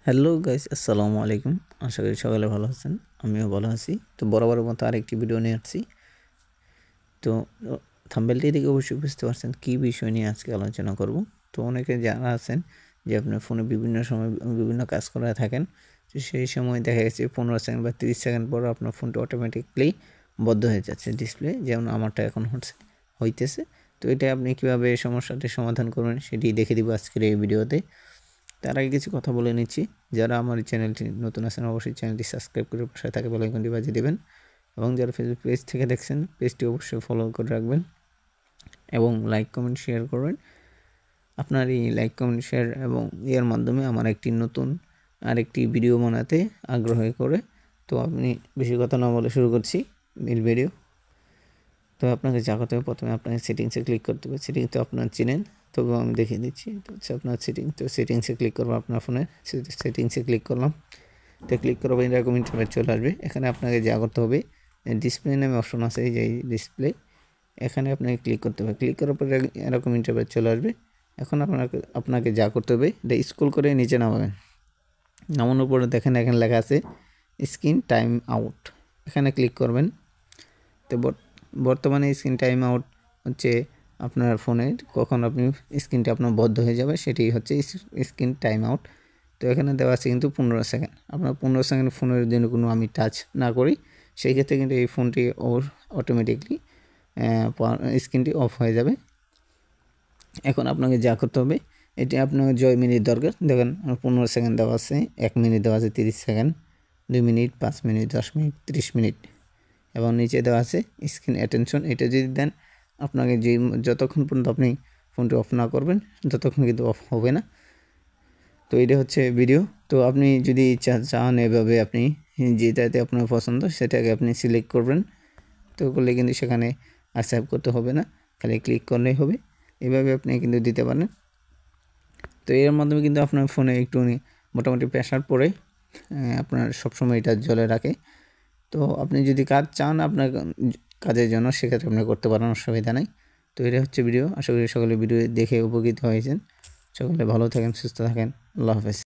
Hello guys, আসসালামু আলাইকুম। আশা করি সকালে ভালো আছেন, আমিও ভালো আছি। তো বরাবরের মতো আরেকটি ভিডিও নিয়ে আসছি। তো থাম্বনেলটি দেখে অবশ্যই বুঝতে পারছেন কী বিষয় নিয়ে আজকে আলোচনা করব। তো অনেকে যারা আছেন যে আপনার ফোনে বিভিন্ন সময় বিভিন্ন কাজ করে থাকেন, তো সেই সময় দেখা গেছে 15 সেকেন্ড বা 30 সেকেন্ড পর আপনার ফোনটা অটোমেটিকলি বন্ধ হয়ে যাচ্ছে ডিসপ্লে, যেমন আমারটা এখন হইতেছে। তো এটা আপনি কীভাবে এই সমস্যাটি সমাধান করবেন সেটি দেখে দিব আজকের এই ভিডিওতে। তার আগে কিছু কথা বলে নিচ্ছি, যারা আমার চ্যানেলটি নতুন আছেন অবশ্যই চ্যানেলটি সাবস্ক্রাইব করে পাশে থাকা বেল আইকনটি বাজিয়ে দেবেন, এবং যারা ফেসবুক পেজ থেকে দেখছেন পেজটি অবশ্যই ফলো করে রাখবেন এবং লাইক কমেন্ট শেয়ার করবেন। আপনার এই লাইক কমেন্ট শেয়ার এবং এর মাধ্যমে আমার নতুন আরেকটি ভিডিও বানাতে আগ্রহ করে। তো আপনি বেশি কথা না বলে শুরু করছি মিল ভিডিও। তো আপনাকে যা করতে হবে, প্রথমে আপনাকে সেটিংসে ক্লিক করতে হবে। সেটিংস তো আপনার চিনেন, তবুও আমি দেখিয়ে দিচ্ছি। তো হচ্ছে আপনার সেটিংসে ক্লিক করবো। আপনার ফোনে সেটিংসে ক্লিক করলাম। তো ক্লিক করবো, এরকম ইন্টারফেস চলে আসবে। এখানে আপনাকে যা করতে হবে, ডিসপ্লে নামে অপশন আছে, এই যে ডিসপ্লে, এখানে আপনাকে ক্লিক করতে হবে। ক্লিক করার পরে এরকম ইন্টারফেস চলে আসবে। এখন আপনাকে যা করতে হবে, এটা স্ক্রল করে নিচে নামাবেন। নামানোর পরে দেখেন এখানে লেখা আছে স্ক্রিন টাইম আউট, এখানে ক্লিক করবেন। তো বর্তমানে স্ক্রিন টাইম আউট হচ্ছে আপনার ফোনের কখন আপনি স্ক্রিনটা আপনার বন্ধ হয়ে যাবে, সেটি হচ্ছে স্ক্রিন টাইম আউট। তো এখানে দেওয়া আছে কিন্তু 15 সেকেন্ড। আপনার 15 সেকেন্ড ফোনের জন্য কোনো আমি টাচ না করি, সেই ক্ষেত্রে কিন্তু এই ফোনটি অটোমেটিকলি স্ক্রিনটি অফ হয়ে যাবে। এখন আপনাকে যা করতে হবে, এটি আপনার জয় মিনিট দরকার। দেখেন 15 সেকেন্ড দেওয়া আছে, 1 মিনিট দেওয়া আছে, 30 second, 2 minute, 5 minute, 10 minute, 30 minute, এবং নিচে দেওয়া আছে স্ক্রিন অ্যাটেনশন। এটা যদি দেন, আপনাকে যতক্ষণ পর্যন্ত আপনি ফোনটি অফ না করবেন ততক্ষণ কিন্তু অফ হবে না। তো এটা হচ্ছে ভিডিও। তো আপনি যদি চান এভাবে আপনি যেটাতে আপনার পছন্দ সেটাকে আপনি সিলেক্ট করবেন। তো করলে কিন্তু সেখানে আর সেভ করতে হবে না, খালি ক্লিক করলেই হবে। এভাবে আপনি কিন্তু দিতে পারেন। তো এর মাধ্যমে কিন্তু আপনার ফোনে একটু মোটামুটি প্রেশার পড়ে, আপনার সবসময় এটা জ্বলে রাখে। তো আপনি যদি কাজ চান আপনার কাজের জন্য, সেক্ষেত্রে আপনি করতে পারেন, অসুবিধা নেই। তো এটা হচ্ছে ভিডিও। আশা করি সকলে ভিডিও দেখে উপকৃত হয়েছেন। সকলে ভালো থাকেন, সুস্থ থাকেন। আল্লাহ হাফেজ।